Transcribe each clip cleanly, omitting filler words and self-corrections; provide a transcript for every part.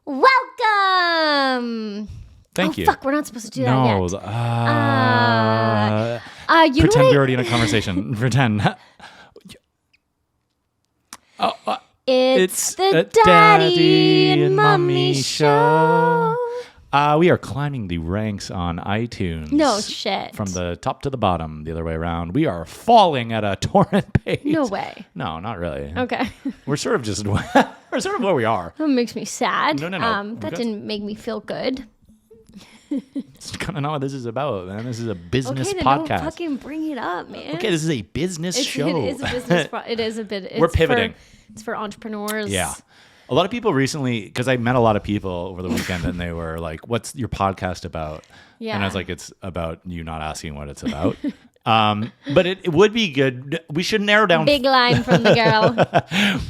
Welcome. Thank you. Fuck, we're not supposed to do that yet. You pretend we're already in a conversation. Pretend. It's the Daddy and Mommy show. We are climbing the ranks on iTunes. No shit. From the top to the bottom, the other way around. We are falling at a torrent pace. No way. No, not really. Okay. We're sort of just we're sort of where we are. That makes me sad. No. That didn't make me feel good. It's kind of not what this is about, man. This is a business okay, then podcast. Don't fucking bring it up, man. Okay, this is a business show. It is a business. It is a bit. We're pivoting. It's for entrepreneurs. Yeah. A lot of people recently, because I met a lot of people over the weekend, and they were like, "What's your podcast about?" Yeah. And I was like, "It's about you not asking what it's about." But it would be good. We should narrow down. Big line from the girl.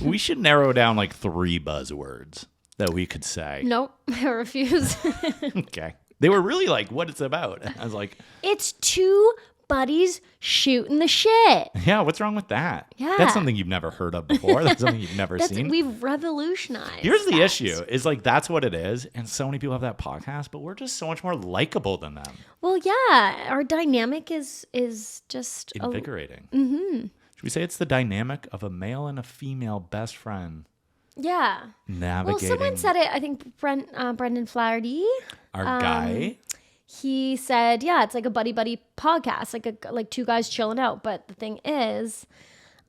We should narrow down like 3 buzzwords that we could say. Nope, I refuse. Okay. They were really like, what it's about. I was like, it's 2 buddies shooting the shit. yeah, what's wrong with that? Yeah. That's something you've never heard of before. That's something you've never seen. We've revolutionized. Here's the issue is like, that's what it is. And so many people have that podcast, but we're just so much more likable than them. Well, yeah, our dynamic is just Invigorating. Should we say it's the dynamic of a male and a female best friend? Yeah. Navigating. Well, someone said it. I think Brendan Flaherty, our guy. He said, "Yeah, it's like a buddy podcast, like 2 guys chilling out." But the thing is,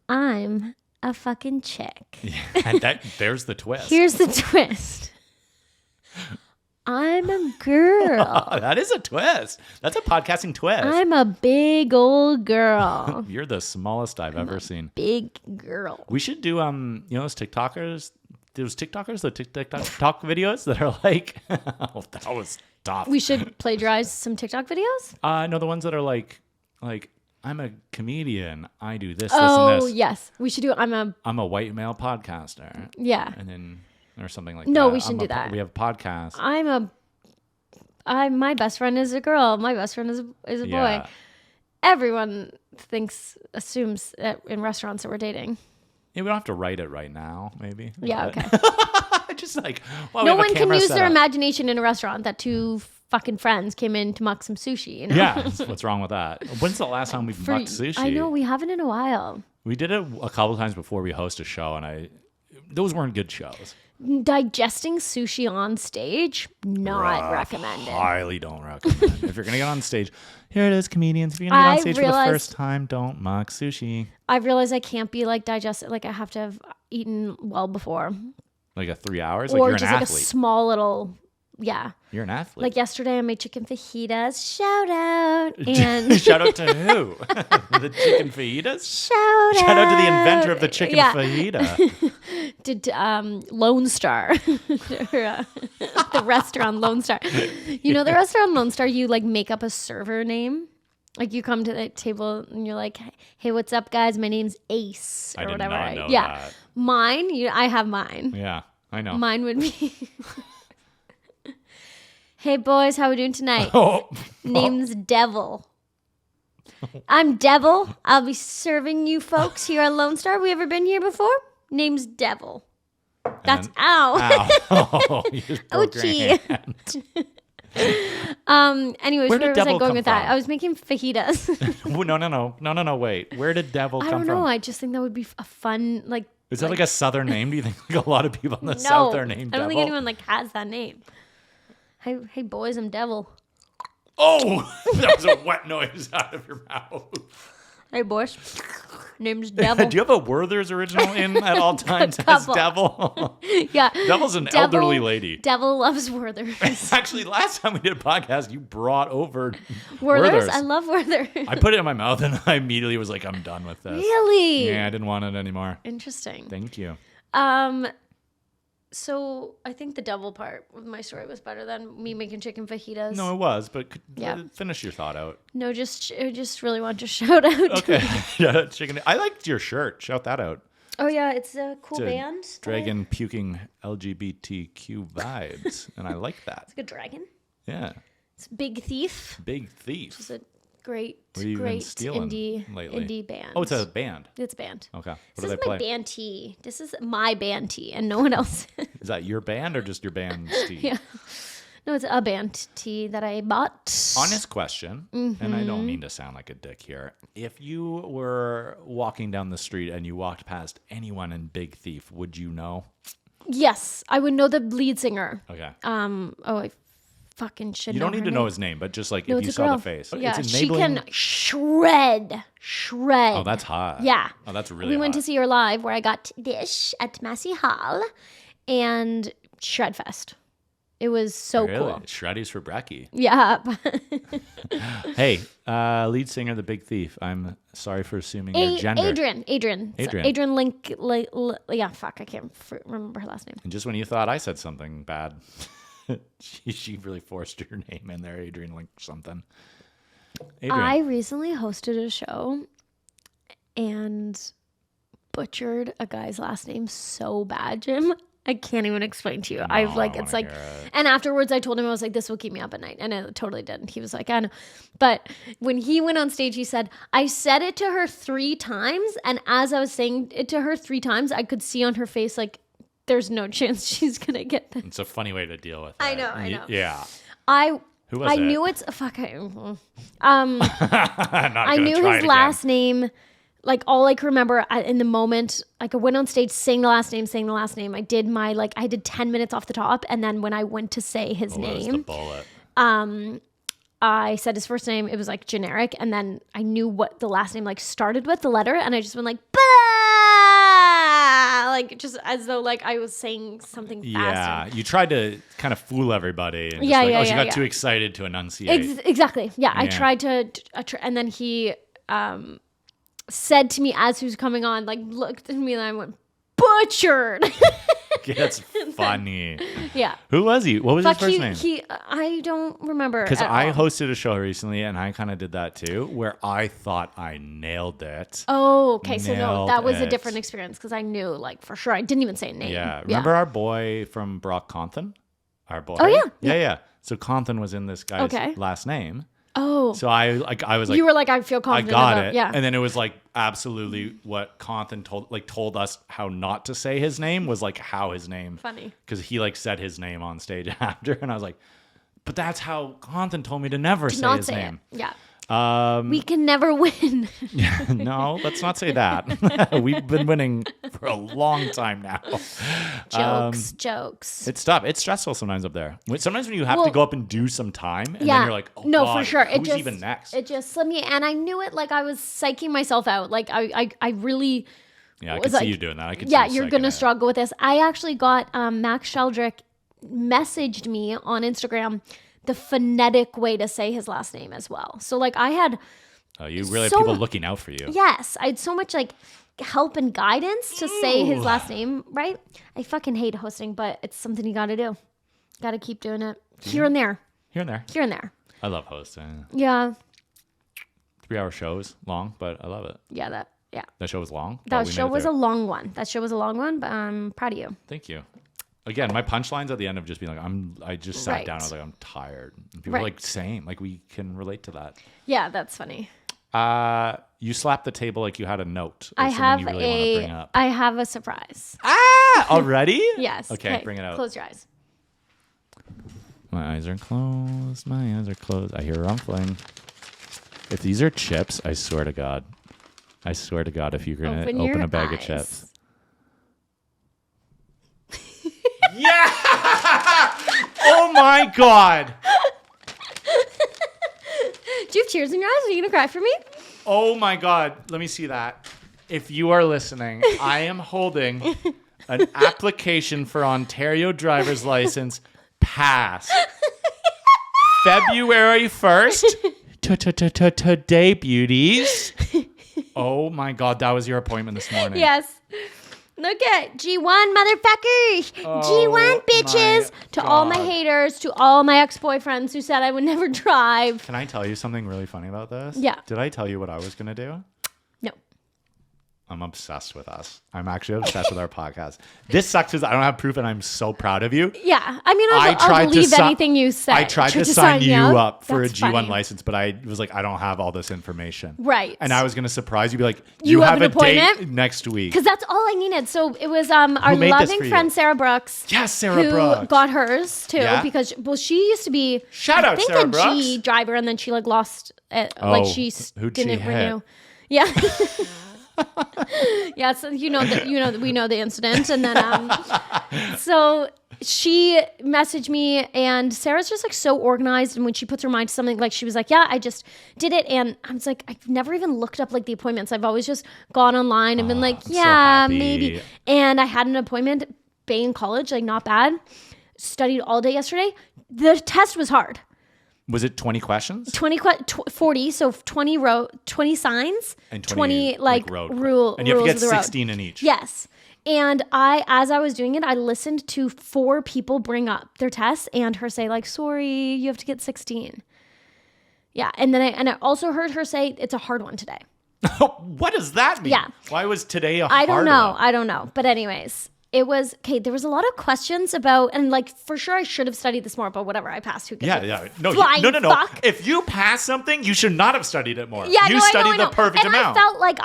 I'm a fucking chick. Yeah, and there's the twist. Here's the twist. I'm a girl. That is a twist. That's a podcasting twist. I'm a big old girl. You're the smallest I've ever seen. Big girl. We should do those TikTokers, the TikTok videos that are like oh, that was tough. We should plagiarize some TikTok videos? No, the ones that are like I'm a comedian. I do this, Oh, this, and this. yes. We should do I'm a white male podcaster. Yeah. And then or something like that. No, we shouldn't do that. We have a podcast. My best friend is a girl. My best friend is a boy. Everyone assumes that in restaurants that we're dating. Yeah, we don't have to write it right now, maybe. Yeah, but okay. Just like, no one can use their imagination in a restaurant that 2 fucking friends came in to muck some sushi. You know? Yeah, what's wrong with that? When's the last time we've mucked sushi? I know, we haven't in a while. We did it a couple times before we host a show, and those weren't good shows. Digesting sushi on stage, not recommended. Highly don't recommend. If you're going to get on stage, here it is, comedians. If you're going to get on stage for the first time, don't mock sushi. I realized I can't be like digested. Like I have to have eaten well before. Like a 3 hours? Or like you're just an like athlete. a small little, yeah. You're an athlete. Like yesterday I made chicken fajitas. Shout out. And Shout out to who? The chicken fajitas? Shout out to the inventor of the chicken fajita. Did Lone Star. The restaurant Lone Star. You know the restaurant Lone Star, you like make up a server name? Like you come to the table and you're like, hey, what's up, guys? My name's Ace or whatever. I did not know yeah. that. Mine, I have mine. Yeah, I know. Mine would be, hey, boys, how we doing tonight? Name's Devil. I'm Devil. I'll be serving you folks here on Lone Star. We ever been here before? Name's Devil. That's ow. Oh, you just broke your hand. Anyways, where was I going with that? I was making fajitas. No, wait. Where did devil come from? I don't know. I just think that would be a fun, like. Is that like a southern name? Do you think like a lot of people in the South are named I don't Devil? think anyone like has that name. Hey boys, I'm Devil. Oh, that was a wet noise out of your mouth. Hey boys, name's Devil. Do you have a Werther's original in at all times as Devil? Yeah. Devil's an elderly lady. Devil loves Werther's. Actually, last time we did a podcast, you brought over Werther's. I love Werther's. I put it in my mouth and I immediately was like, I'm done with this. Really? Yeah, I didn't want it anymore. Interesting. Thank you. So I think the devil part of my story was better than me making chicken fajitas. No, it was, but finish your thought out. No, I just really want to shout out. Okay. Yeah, chicken. I liked your shirt. Shout that out. Oh yeah, it's a cool band. Dragon puking LGBTQ vibes, and I like that. It's like a dragon. Yeah. It's Big Thief. Big Thief. It's a great, What have you been great stealing lately? indie band. Oh, it's a band. It's a band. Okay. What This do they is my play? band tee. This is my band tee, and no one else. Is that your band or just your band's team? Yeah. No, it's a band tee that I bought. Honest question, and I don't mean to sound like a dick here. If you were walking down the street and you walked past anyone in Big Thief, would you know? Yes, I would know the lead singer. Okay. I fucking should You know don't need her to know name. his name, but just like No, if you it's a saw girl. the face. Yeah, It's she enabling. can shred. Oh, that's hot. Yeah. Oh, that's really We hot. went to see her live where I got this at Massey Hall and Shred Fest. It was so Really? cool. Shreddies for Brecky. Yeah. Hey, lead singer of The Big Thief. I'm sorry for assuming your gender. Adrian. Yeah, fuck. I can't remember her last name. And just when you thought I said something bad, she really forced your name in there, Adrian Link something. Adrian. I recently hosted a show and butchered a guy's last name so bad, Jim. I can't even explain to you. And afterwards I told him, I was like, this will keep me up at night. And it totally didn't. He was like, I know. But when he went on stage, he said, I said it to her 3 times. And as I was saying it to her 3 times, I could see on her face, like, there's no chance she's going to get this. It's a funny way to deal with it. I know. Yeah. Who was I it? knew it's I'm not I gonna knew try his it last name. Like, all I could remember in the moment, like, I went on stage, saying the last name. I did I did 10 minutes off the top. And then when I went to say his again. name, What was the bullet? I said his first name. It was like generic. And then I knew what the last name like started with, the letter. And I just went like, bah! Like, just as though like I was saying something fast. Yeah, you tried to kind of fool everybody. And she got too excited to enunciate. Exactly. Yeah, I Yeah. tried to, and then he said to me as he was coming on, like, looked at me, and I went, butchered. That's funny. Yeah. Who was he? What was his first name? I don't remember. Because at I all. hosted a show recently, and I kind of did that too, where I thought I nailed it. Oh, okay. So no, Nailed that was a it. different experience because I knew, like, for sure. I didn't even say a name. Yeah. Remember our boy from Brock Compton? Our boy. Oh, yeah. Yeah. So Compton was in this guy's last name. Oh. So I was like, you were like, I feel I confident got about it. Yeah. And then it was like absolutely what Compton told us how not to say his name was like how his name. Funny. Because he like said his name on stage after, and I was like, but that's how Compton told me to never say Not his say name. it. Yeah. We can never win. No, let's not say that. We've been winning for a long time now. Jokes. It's tough. It's stressful sometimes up there. Sometimes when you have to go up and do some time, and then you're like, oh, no, God, for sure. who's even next? It just slipped me, and I knew it. Like, I was psyching myself out. Like, I really. Yeah, I was could see like, you doing that. I could. Yeah, see you're gonna struggle with this. I actually got Max Sheldrick messaged me on Instagram the phonetic way to say his last name as well. So like I had. Oh, you really have people looking out for you. Yes, I had so much like help and guidance to say his last name right. I fucking hate hosting, but it's something you got to do. Got to keep doing it here and there. Here and there. Here and there. I love hosting. Yeah. 3-hour shows, long, but I love it. Yeah, That show was long. That show was a long one. But I'm proud of you. Thank you. Again, my punchlines at the end of just being like, I just sat down. I was like, I'm tired. And people were like, same. Like, we can relate to that. Yeah, that's funny. You slapped the table like you had a note. I have you really want to bring up. I have a surprise. Already? Yes. Okay, bring it out. Close your eyes. My eyes are closed. My eyes are closed. I hear rumbling. If these are chips, I swear to God. If you're going to open a bag of chips. Yeah! Oh my God! Do you have tears in your eyes? Are you going to cry for me? Oh my God. Let me see that. If you are listening, I am holding an application for Ontario driver's license passed February 1st. Today, beauties. Oh my God. That was your appointment this morning. Yes. Look at G1 motherfuckers. G1 bitches. To all my haters, to all my ex-boyfriends who said I would never drive. Can I tell you something really funny about this? Yeah. Did I tell you what I was going to do? No. I'm obsessed with us. I'm actually obsessed with our podcast. This sucks because I don't have proof, and I'm so proud of you. Yeah. I mean, I'll believe anything you say. I tried to sign you up for a That's G1 funny. license, but I was like, I don't have all this information. Right. And I was going to surprise you, be like, You have a an appointment? date next week. Because that's all I needed. So it was our made this loving for friend you? Sarah Brooks. Yes, Sarah who Brooks. got hers too Yeah? because she used to be Shout out, I think Sarah a Brooks. G driver and then she like lost it, Oh, like she who'd she didn't hit? renew. Yeah. Yeah, so we know the incident, and then so she messaged me, and Sarah's just like so organized, and when she puts her mind to something, like she was like, yeah, I just did it, and I was like, I've never even looked up like the appointments. I've always just gone online and been like, I'm so yeah, happy. maybe. And I had an appointment at Bain College, like not bad. Studied all day yesterday. The test was hard. Was it 20 questions? 40, so 20 signs And 20 like road rule and you have to rules get of the road. 16 in each. Yes. And as I was doing it, I listened to 4 people bring up their tests and her say like, sorry, you have to get 16. Yeah. And then I also heard her say it's a hard one today. What does that mean? Yeah. Why was today a hard I don't know. one? I don't know. But anyways, it was, okay, there was a lot of questions about, and like for sure I should have studied this more, but whatever, I passed. Who gives a Yeah. No, flying no. fuck? If you pass something, you should not have studied it more. Yeah, you no, studied I know. the perfect and amount. I felt like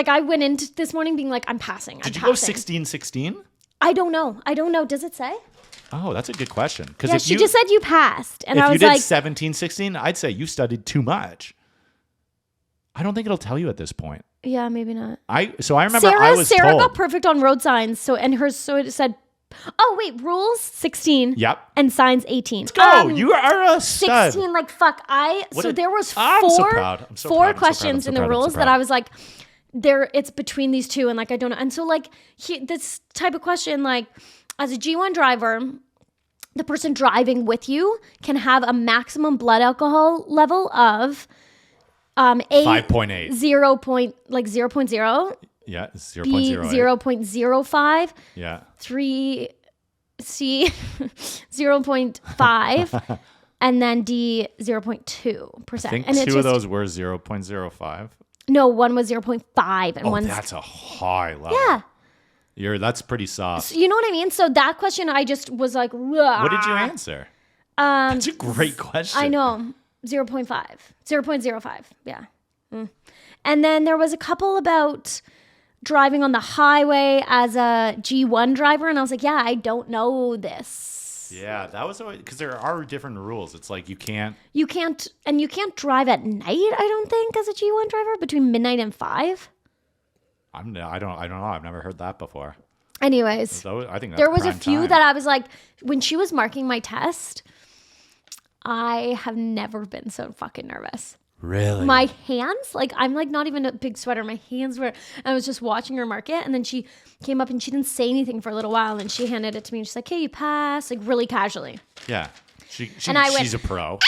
I went into this morning being like, I'm passing. Did you go 16-16? I don't know. Does it say? Oh, that's a good question. Because Yeah, if she you just said you passed. And if I you was did like, 17-16, I'd say you studied too much. I don't think it'll tell you at this point. yeah, maybe not. I remember I was Sarah told. got perfect on road signs. So it said, oh wait, rules 16. Yep. And signs 18. Go, you are a stud. 16, like fuck. There was I'm so 4 proud. I'm so four proud. I'm so questions proud. in the I'm so proud. I'm so rules that proud. I was like, it's between these two, and like I don't know. And so like this type of question, like as a G1 driver, the person driving with you can have a maximum blood alcohol level of 5.8. 0.0, Yeah, 0.08. B 0.05, Yeah. 3 C 0.5, and then D 0.2%. I think and two of those were 0.05. No, one was 0.5 and one's That's a high level. yeah. That's pretty soft. So you know what I mean? So that question, I just was like, What did you answer? That's a great question. I know, 0.5, 0.05, yeah. And then there was a couple about driving on the highway as a G1 driver, and I was like, yeah, I don't know this. Yeah, that was because there are different rules. It's like you can't drive at night, I don't think, as a G1 driver between midnight and 5. I don't know. I've never heard that before. Anyways, So I think that's there was a prime few time. that I was like, when she was marking my test, I have never been so fucking nervous. Really? My hands, like I'm like not even a big sweater. My hands were, I was just watching her mark it, and then she came up and she didn't say anything for a little while, and she handed it to me and she's like, hey, you passed, like really casually. Yeah. And I went, she's a pro.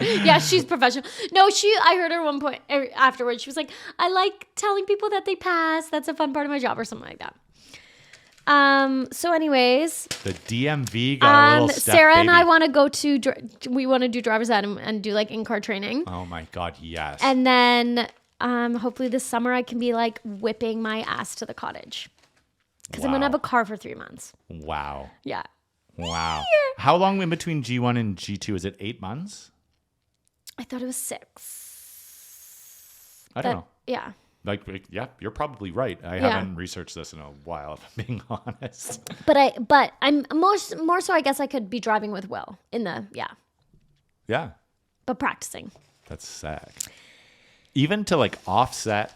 Yeah, she's professional. No, I heard her one point afterwards. She was like, I like telling people that they pass. That's a fun part of my job or something like that. So anyways, The DMV got a little step Sarah and baby. I want to go to, we want to do driver's ed and do like in-car training. Oh my God, yes. And then hopefully this summer I can be like whipping my ass to the cottage. Because I'm going to have a car for 3 months. Wow. Yeah. Wow. How long in between G1 and G2? Is it 8 months? I thought it was 6. I don't know. Yeah. Like, yeah, you're probably right. I haven't researched this in a while, if I'm being honest. But I'm more so I guess I could be driving with Will in the, Yeah, but practicing. that's sick. Even to like offset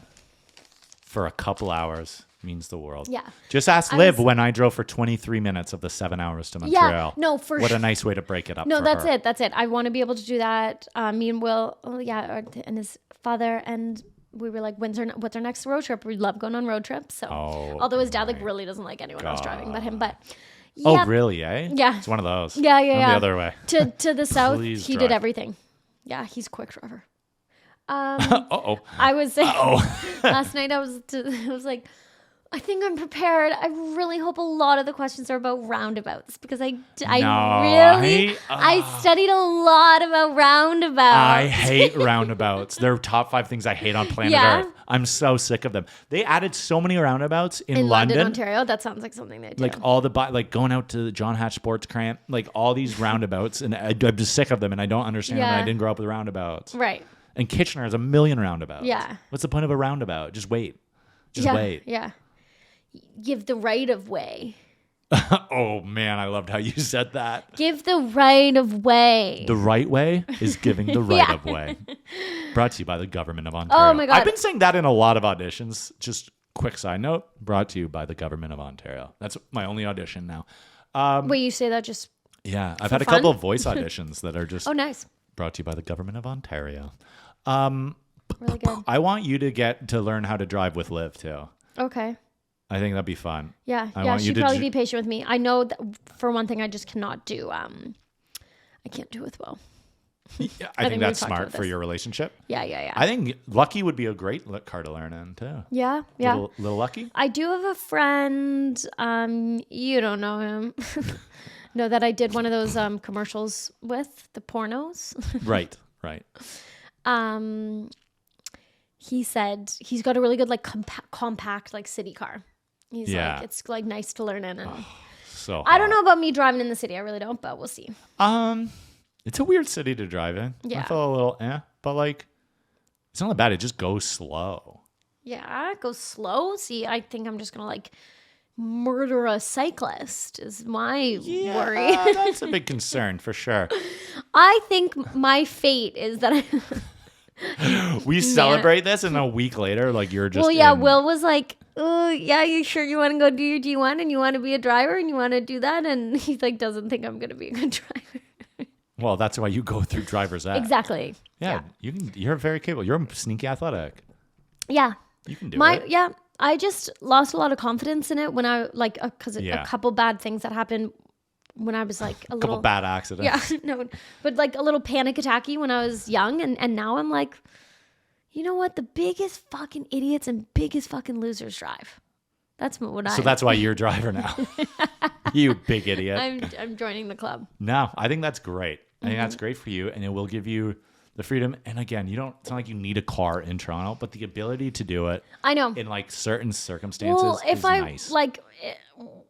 for a couple hours means the world. Yeah. Just ask Liv when I drove for 23 minutes of the 7 hours to Montreal. No, for What sure. a nice way to break it up. No, for that's her. it. That's it. I want to be able to do that. Me and Will, and his father, and we were like, what's our next road trip? We love going on road trips. So, although his dad like really doesn't like anyone else driving but him, but Oh, yeah. really, eh? Yeah. It's one of those. Yeah. I'm the other way. To the south, Please he drive. did everything. Yeah, he's a quick driver. Uh-oh. I was saying last night I was like, I think I'm prepared. I really hope a lot of the questions are about roundabouts because I studied a lot about roundabouts. I hate roundabouts. They're top 5 things I hate on planet Earth. I'm so sick of them. They added so many roundabouts in London, Ontario. That sounds like something they do. Like all the like going out to the John Hatch Sports Cramp, like all these roundabouts, and I'm just sick of them, and I don't understand them. I didn't grow up with roundabouts. Right. And Kitchener has a million roundabouts. Yeah. What's the point of a roundabout? Just wait. Wait. Yeah. Give the right of way. Oh man, I loved how you said that. Give the right of way. The right way is giving the right of way. Brought to you by the government of Ontario. Oh my God. I've been saying that in a lot of auditions. Just quick side note, brought to you by the government of Ontario. That's my only audition now. Wait, you say that just Yeah, I've had a couple of voice auditions that are just nice. Brought to you by the government of Ontario. Really good. I want you to get to learn how to drive with Liv too. Okay. I think that'd be fun. Yeah. I want you she'd to probably be patient with me. I know that for one thing, I just cannot do. I can't do with Will. Yeah, I think we've that's talked smart about for this. your relationship. Yeah. I think Lucky would be a great car to learn in too. Yeah. Little Lucky. I do have a friend. You don't know him. No, that I did one of those commercials with the pornos. Right. He said he's got a really good like compact like city car. He's like, it's like nice to learn in. And So I don't know about me driving in the city. I really don't, but we'll see. It's a weird city to drive in. Yeah. I feel a little but like it's not that bad. It just goes slow. Yeah, go slow. See, I think I'm just gonna like murder a cyclist is my worry. That's a big concern for sure. I think my fate is that We celebrate this and a week later, like you're just Will was like, oh yeah, you sure you want to go do your G1 and you want to be a driver and you want to do that? And he like doesn't think I'm gonna be a good driver. Well, that's why you go through driver's ed. Exactly. Yeah. You're very capable. You're sneaky athletic. Yeah. You can do it. Yeah. I just lost a lot of confidence in it when I like because a couple bad things that happened when I was like a little couple bad accidents. Yeah, no, but like a little panic attacky when I was young, and now I'm like, you know what? The biggest fucking idiots and biggest fucking losers drive. That's what I. So that's why you're a driver now. You big idiot. I'm joining the club. No, I think that's great. I think that's great for you, and it will give you the freedom. And again, it's not like you need a car in Toronto, but the ability to do it. I know. In like certain circumstances if is I nice. like,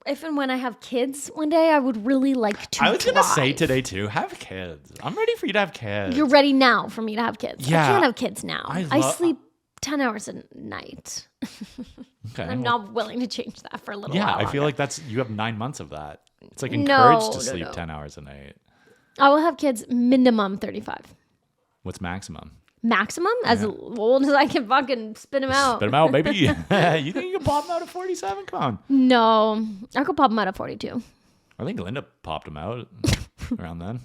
if and when I have kids one day, I would really like to. I was gonna say today too. Have kids. I'm ready for you to have kids. You're ready now for me to have kids. Yeah. I can't have kids now. I sleep 10 hours a night. Okay. I'm not willing to change that for a little while. Yeah, I feel like you have 9 months of that. It's like encouraged to sleep 10 hours a night. I will have kids minimum 35. What's maximum? Maximum? As old as I can fucking spin them out. Spit them out, baby. You think you can pop them out at 47? Come on. No. I could pop them out at 42. I think Linda popped them out around then.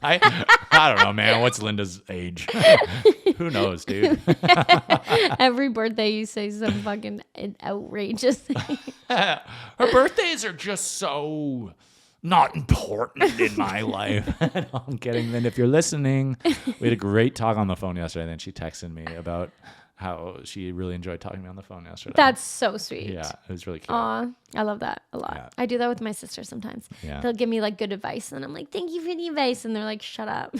I don't know, man. What's Linda's age? Who knows, dude? Every birthday you say some fucking outrageous thing. Her birthdays are just so not important in my life. No, I'm kidding. Then if you're listening, we had a great talk on the phone yesterday. And then she texted me about how she really enjoyed talking to me on the phone yesterday. That's so sweet. Yeah, it was really cute. Aw, I love that a lot. Yeah. I do that with my sister sometimes. Yeah. They'll give me like good advice and I'm like, thank you for the advice. And they're like, shut up.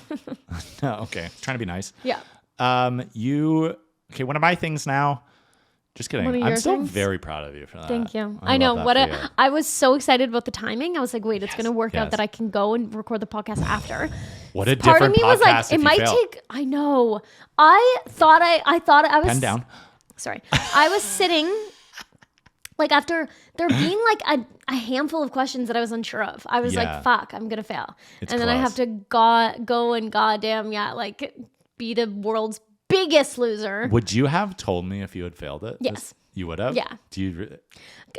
No, okay. Trying to be nice. Yeah. Okay, one of my things now. Just kidding. One of I'm your still things? very proud of you for that. Thank you. I know love what that for you. I was so excited about the timing. I was like, wait, it's going to work out yes. that I can go and record the podcast after. What a Part of different me was like, podcast it if might you fail. take. I know. I thought I was. Pen down. Sorry, I was sitting. Like after there being like a handful of questions that I was unsure of, I was like, "Fuck, I'm gonna fail," It's and then I have to go and goddamn like be the world's biggest loser. Would you have told me if you had failed it? Yes. You would have? Yeah. Do you?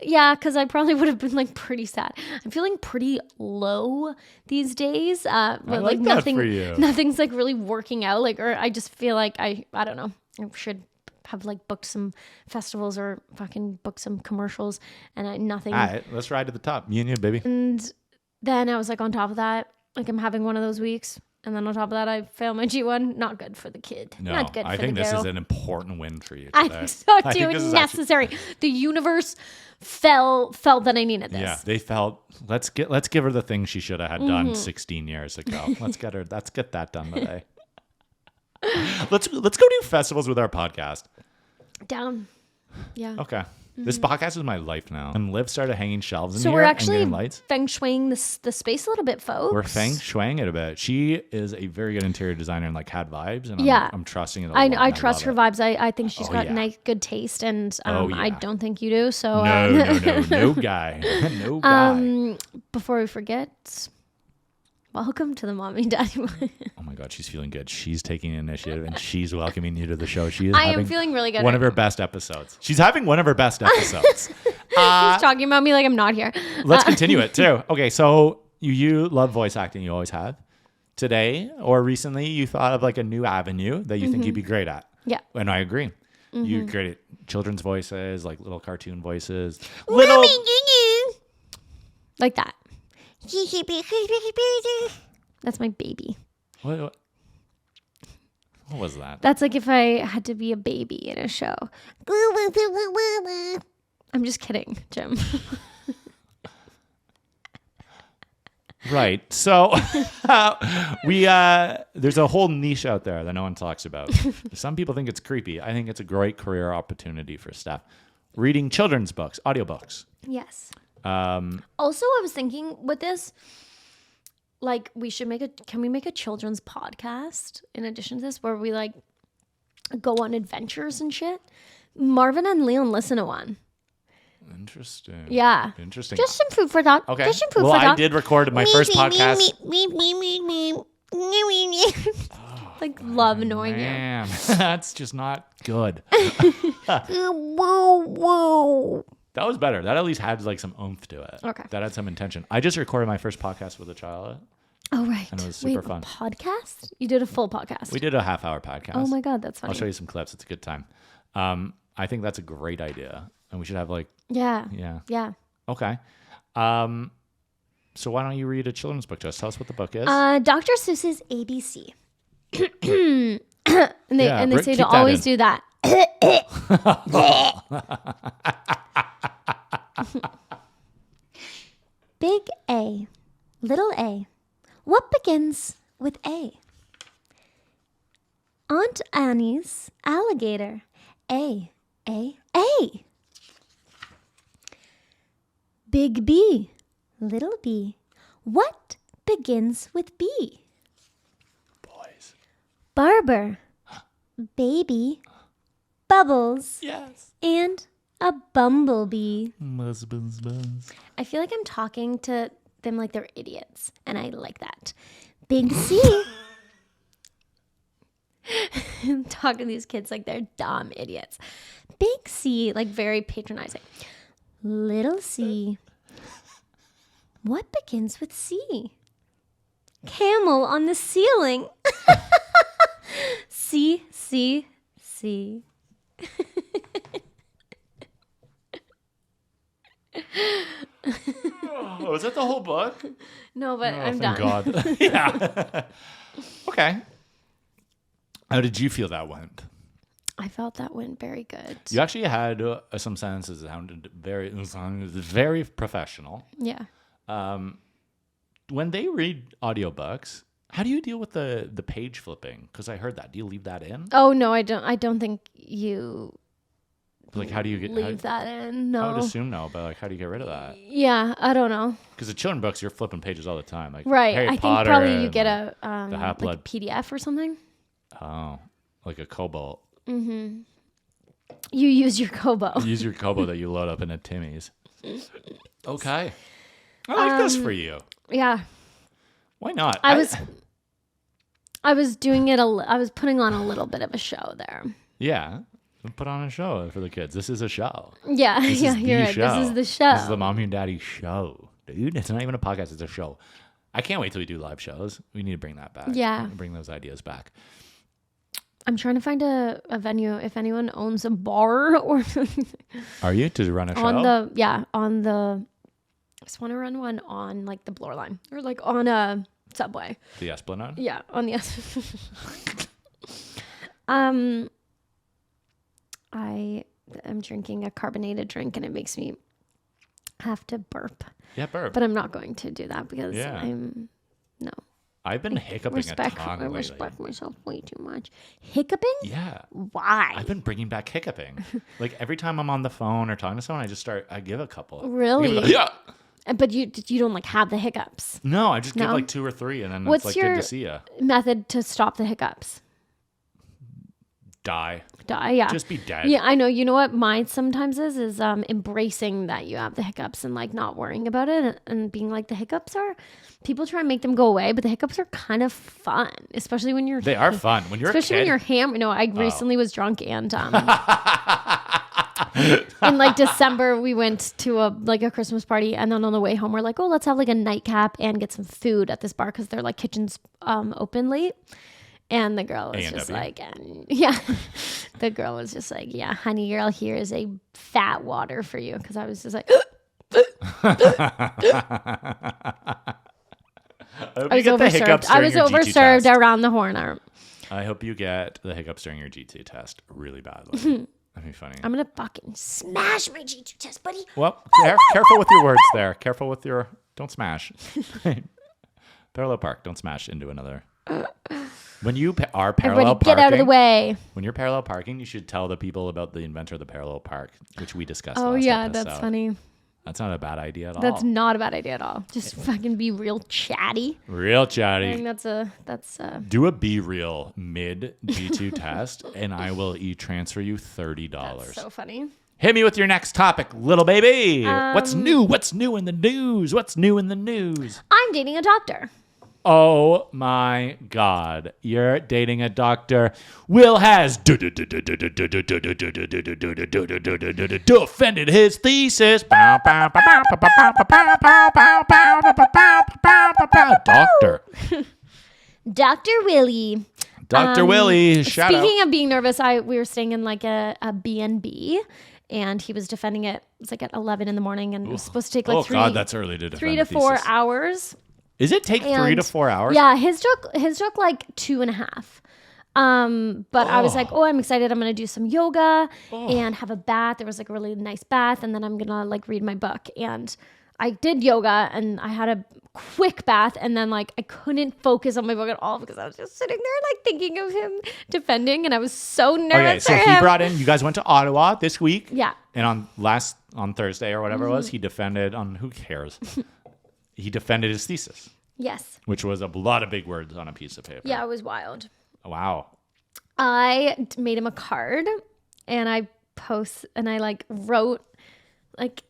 Yeah, because I probably would have been like pretty sad. I'm feeling pretty low these days. But like that for you. Nothing's like really working out. Like, or I just feel like I don't know. I should have like booked some festivals or fucking booked some commercials, and nothing. All right, let's ride to the top. Me and you, baby. And then I was like on top of that, like I'm having one of those weeks. And then on top of that, I fail my G1. Not good for the kid. No, Not good I for think the this girl. is an important win for you today. I'm so I think doing this is necessary. The universe felt that I needed this. Yeah, they felt let's give her the thing she should have had done 16 years ago. Let's get that done today. Let's go do festivals with our podcast. Down. Yeah. Okay. This podcast is my life now. And Liv started hanging shelves in So here we're and actually getting lights. feng shuiing the space a little bit, folks. We're feng shuiing it a bit. She is a very good interior designer and like had vibes, and Yeah. I'm trusting it a lot. and I trust her love vibes. I think she's got yeah. nice, good taste, and Oh, yeah. I don't think you do. So it. No guy. No guy. Before we forget, welcome to the Mommy Daddy. Oh my God, she's feeling good. She's taking initiative and she's welcoming you to the show. She is I am having feeling really good one right of her best episodes. She's having one of her best episodes. She's talking about me like I'm not here. Let's continue it too. Okay, so you love voice acting. You always have. Today or recently, you thought of like a new avenue that you think you'd be great at. Yeah. And I agree. You're great at children's voices, like little cartoon voices. Like that. That's my baby. What was that? That's like if I had to be a baby in a show. I'm just kidding, Jim. Right. So there's a whole niche out there that no one talks about. Some people think it's creepy. I think it's a great career opportunity for Steph. Reading children's books, audiobooks. Yes. Also, I was thinking with this, like can we make a children's podcast in addition to this where we like go on adventures and shit? Marvin and Leon listen to one. Interesting. Yeah. Interesting. Just some food for thought. Okay. Just some food well, for thought. I did record my first podcast. Like love annoying you. Man, that's just not good. Whoa. That was better. That at least had like some oomph to it. Okay. That had some intention. I just recorded my first podcast with a child. Oh, right. And it was super fun. A podcast? You did a full podcast. We did a half-hour podcast. Oh my God, that's funny. I'll show you some clips. It's a good time. I think that's a great idea. And we should have like... Yeah. Yeah. Okay. So why don't you read a children's book to us? Tell us what the book is. Dr. Seuss's ABC. and they say to always do that. Big A, little A. What begins with A? Aunt Annie's alligator. A. Big B, little B. What begins with B? Boys. Barber, baby, bubbles, Yes. and a bumblebee. Buzz. I feel like I'm talking to them like they're idiots, and I like that. Big C. Talking to these kids like they're dumb idiots. Big C, like very patronizing. Little C. What begins with C? Camel on the ceiling. C. Oh, is that the whole book? No, but I'm thank done. God. Yeah. Okay. How did you feel that went? I felt that went very good. You actually had some sentences that sounded very professional. Yeah. When they read audiobooks, how do you deal with the page flipping? Because I heard that. Do you leave that in? Oh no, I don't. I don't think you Like, how do you leave that in. No. I would assume no, but like, how do you get rid of that? Yeah, I don't know. Because the children's books, you're flipping pages all the time. Like Right. Harry I think Potter probably you and, get like, a the like a Half-Blood. PDF or something. Oh, like a Cobalt. You use your Kobo. Use your Kobo that you load up in a Timmy's. Okay. I like this for you. Yeah. Why not? I was doing it. I was putting on a little bit of a show there. Yeah. Put on a show for the kids. This is a show. Yeah. This is the You're right. show. This is the show. This is the Mommy and Daddy show, dude. It's not even a podcast. It's a show. I can't wait till we do live shows. We need to bring that back. Yeah. Bring those ideas back. I'm trying to find a venue if anyone owns a bar or Are you to run a show? on the. I just want to run one on like the Bloor line or like on a subway. The Esplanade? Yeah, on the I'm drinking a carbonated drink and it makes me have to burp. Yeah, burp. But I'm not going to do that because no. I've been hiccuping a ton lately. I respect myself way too much. Hiccuping? Yeah. Why? I've been bringing back hiccuping. Like every time I'm on the phone or talking to someone, I give a couple. Really? Yeah. But you don't like have the hiccups. No, I just give like 2 or 3 and then it's like good to see ya. Method to stop the hiccups? Die, yeah. Just be dead. Yeah, I know. You know what mine sometimes is embracing that you have the hiccups and like not worrying about it and being like the hiccups are, people try and make them go away, but the hiccups are kind of fun, especially when you're. They are fun when you're especially a kid. When you're hammered. No, I recently was drunk and in like December we went to a Christmas party and then on the way home we're like, oh, let's have like a nightcap and get some food at this bar because their like kitchens open late. And the girl was just like, the girl was just like, yeah, honey girl, here is a fat water for you. Because I was just like, I was overserved. I was overserved around the horn arm. I hope you get the hiccups during your G2 test really badly. That'd be funny. I'm going to fucking smash my G2 test, buddy. Well, careful with your words there. Careful with your, don't smash. Parallel park, don't smash into another. When you are parallel parking, get out of the way. When you're parallel parking, you should tell the people about the inventor of the parallel park, which we discussed. Oh last yeah, episode. that's funny. That's not a bad idea at all. That's not a bad idea at all. Just fucking be real chatty. Real chatty. I think that's do a Be Real mid G2 test, and I will transfer you $30. That's so funny. Hit me with your next topic, little baby. What's new? What's new in the news? What's new in the news? I'm dating a doctor. Oh my God. You're dating a doctor. Will has defended his thesis. Doctor. Dr. Willie. Dr. Willie. Shout out. Speaking of being nervous, we were staying in like a B&B. And he was defending it. It's like at 11 in the morning, and it was supposed to take like God, that's early to defend 3 to 4 hours. Is it take 3 to 4 hours? Yeah, his took like 2.5. But I was like, oh, I'm excited. I'm going to do some yoga and have a bath. There was like a really nice bath. And then I'm going to like read my book. And I did yoga and I had a quick bath. And then like I couldn't focus on my book at all because I was just sitting there like thinking of him defending. And I was so nervous for him. He brought in, you guys went to Ottawa this week. Yeah. And on Thursday or whatever it was, he defended on, who cares? He defended his thesis. Yes. Which was a lot of big words on a piece of paper. Yeah, it was wild. Wow. I made him a card and I like wrote, like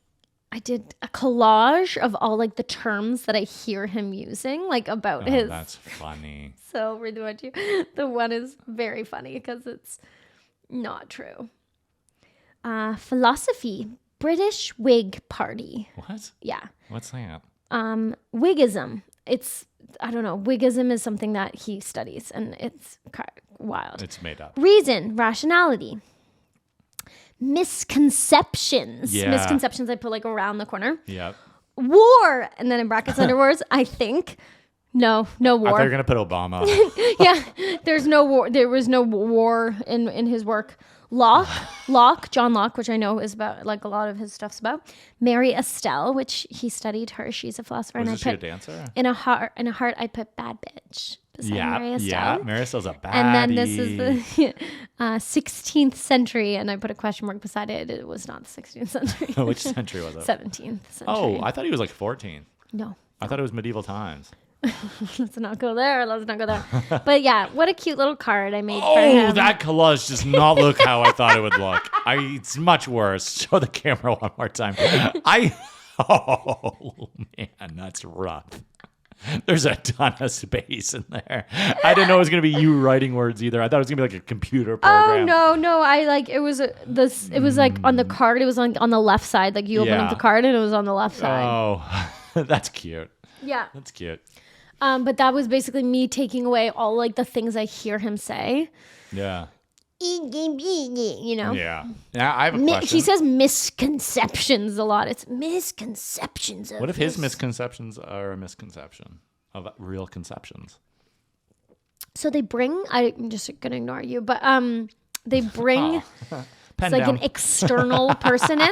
I did a collage of all like the terms that I hear him using, like about his. That's funny. So read the one to you. The one is very funny because it's not true. Philosophy, British Whig Party. What? Yeah. What's that? Whiggism. I don't know. Whiggism is something that he studies, and it's wild. It's made up. Reason, rationality. Misconceptions. Yeah. Misconceptions I put like around the corner. Yep. War, and then in brackets under words, I think. No war. I thought you were going to put Obama. Yeah, there's no war. There was no war in his work. John Locke, which I know is about, like a lot of his stuff's about. Mary Estelle, which he studied her. She's a philosopher. Was and she a dancer? In a heart, I put bad bitch beside Mary Estelle. Yeah, Mary Estelle's a baddie. And then this is the 16th century, and I put a question mark beside it. It was not the 16th century. Which century was it? 17th century. Oh, I thought he was like 14. No. I thought it was medieval times. Let's not go there. But yeah, what a cute little card I made for him. Oh, that collage does not look how I thought it would look. It's much worse. Show the camera one more time. Oh, man, that's rough. There's a ton of space in there. I didn't know it was going to be you writing words either. I thought it was going to be like a computer program. Oh, no. It was like on the card. It was on the left side. Like you open up the card and it was on the left side. Oh, that's cute. Yeah. That's cute. But that was basically me taking away all like the things I hear him say. Yeah. You know? Yeah. Yeah, I have a question. He says misconceptions a lot. It's misconceptions. What if his misconceptions are a misconception? of real conceptions. So they bring, I'm just going to ignore you, but they bring it's like an external person in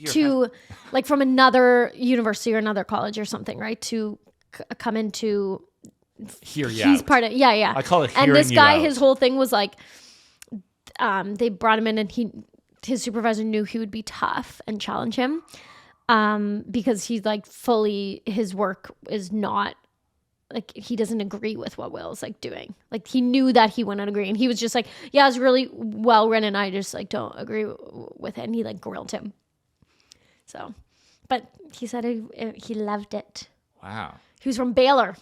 to like from another university or another college or something, right? To come into hear you he's out. part of yeah. I call it hearing And this you guy, out. his whole thing was like, they brought him in and his supervisor knew he would be tough and challenge him. Because he's like fully, his work is not like, he doesn't agree with what Will's like doing. Like he knew that he wouldn't agree. And he was just like, yeah, it's really well written. I just like don't agree with it. And he like grilled him. So, but he said he loved it. Wow. He was from Baylor.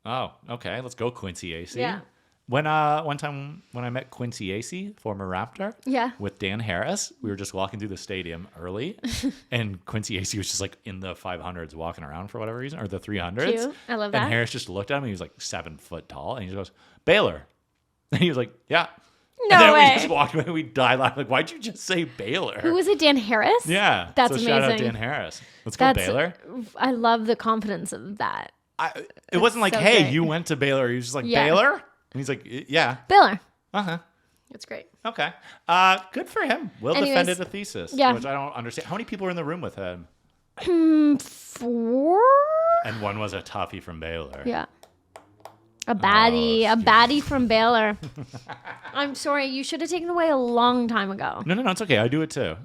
Oh, okay. Let's go Quincy AC. Yeah. When one time when I met Quincy AC, former Raptor, Yeah. with Dan Harris, we were just walking through the stadium early, and Quincy AC was just like in the 500s walking around for whatever reason, or the 300s. Cute. I love that. And Harris just looked at him. He was like 7 foot tall, and he just goes, "Baylor," and he was like, "Yeah." No and then way. we just walked away. We died laughing. Like, why'd you just say Baylor? Who was it? Dan Harris? That's Yeah, so amazing. Shout out Dan Harris. Let's go Baylor. I love the confidence of that. It wasn't like, so hey, great. you went to Baylor. He was just like, Yeah. Baylor? And he's like, yeah. Baylor. Uh-huh. That's great. Okay. Good for him. Will Anyways, defended a thesis, yeah. which I don't understand. How many people were in the room with him? 4? And one was a toughie from Baylor. Yeah. A baddie from Baylor. I'm sorry. You should have taken it away a long time ago. No, it's okay. I do it too.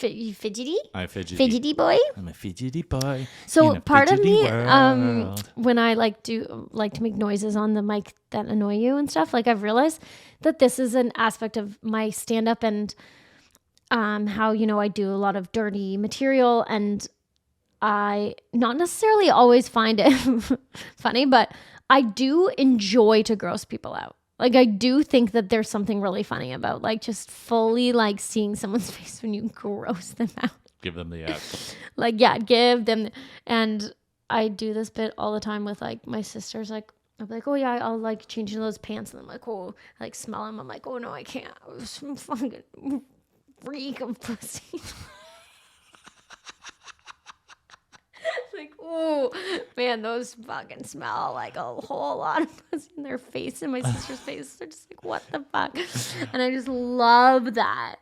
You fidgety? I'm fidgety. Fidgety boy? I'm a fidgety boy. So in a part of fidgety me, world. when I like to make noises on the mic that annoy you and stuff, like I've realized that this is an aspect of my stand-up and how, I do a lot of dirty material, and I not necessarily always find it funny, but I do enjoy to gross people out. Like, I do think that there's something really funny about, like, just fully, like, seeing someone's face when you gross them out. Give them the Like, yeah, give them. And I do this bit all the time with, like, my sisters. Like, I'll be like, oh, yeah, I'll, like, change into those pants. And I'm like, oh, I, like, smell them. I'm like, oh, no, I can't. I was some fucking freak of pussy. Like, oh man, those fucking smell like a whole lot of pussy in their face, in my sister's face. They're just like, what the fuck? And I just love that.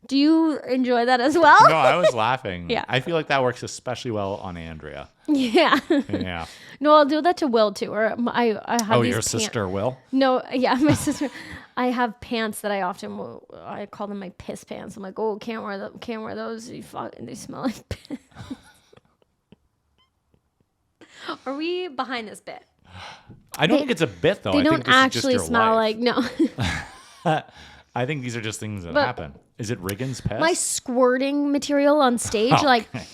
Do you enjoy that as well? No, I was laughing. Yeah. I feel like that works especially well on Andrea. Yeah. Yeah. No, I'll do that to Will too. Or I have Oh, these your sister Will? No, yeah, my sister. I have pants that I often I call them my piss pants. I'm like, oh, can't wear those. They smell like piss. Are we behind this bit? I don't think it's a bit though. They I don't think this actually is just your smell life. like no. I think these are just things that But- happen. Is it Riggins piss? My squirting material on stage, Oh, like okay.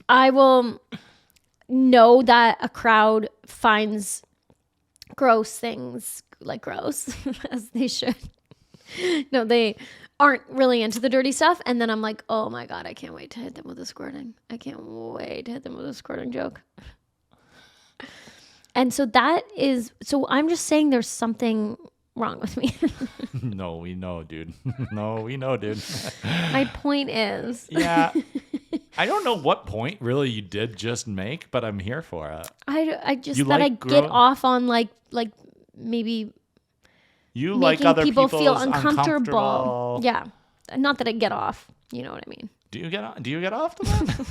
I will know that a crowd finds gross things like gross, as they should. No, they aren't really into the dirty stuff. And then I'm like, oh my God, I can't wait to hit them with a squirting. I can't wait to hit them with a squirting joke. And so I'm just saying there's something wrong with me. No, we know, dude. No, we know, dude. My point is, Yeah. I don't know what point really you did just make, but I'm here for it. I just You that like I get grow- off on like maybe You like making other people feel people's uncomfortable. uncomfortable. Yeah, not that I get off. You know what I mean? Do you get off to that?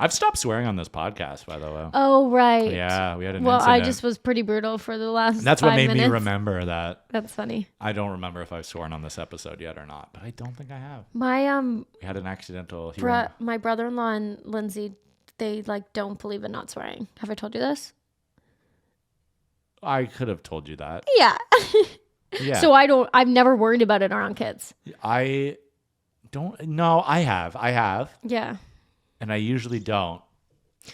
I've stopped swearing on this podcast, by the way. Oh right. Yeah, we had an Well, incident. I just was pretty brutal for the last. That's what 5 made minutes. me remember that. That's funny. I don't remember if I've sworn on this episode yet or not, but I don't think I have. My We had an accidental. my brother-in-law and Lindsay, they like don't believe in not swearing. Have I told you this? I could have told you that. Yeah. Yeah. So I've never worried about it around kids. I don't. No, I have, Yeah. and I usually don't.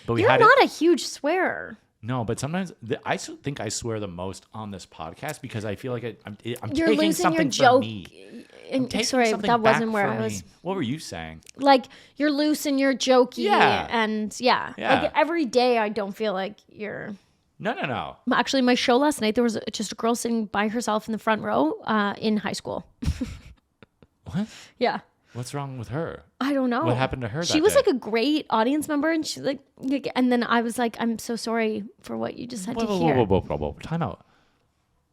But we You're had not it. a huge swearer. No, but sometimes I think I swear the most on this podcast because I feel like I'm You're taking losing something your joke. for me. I'm taking Sorry, something that back wasn't where for I was. me. What were you saying? Like you're loose and you're jokey. Yeah. And yeah. Yeah. Like every day I don't feel like you're. No. Actually, my show last night, there was just a girl sitting by herself in the front row in high school. What? Yeah. What's wrong with her? I don't don't know. What happened to her She that was day? like a great audience member, and she like, and then I was like, I'm so sorry for what you just had to hear. Whoa. Time out.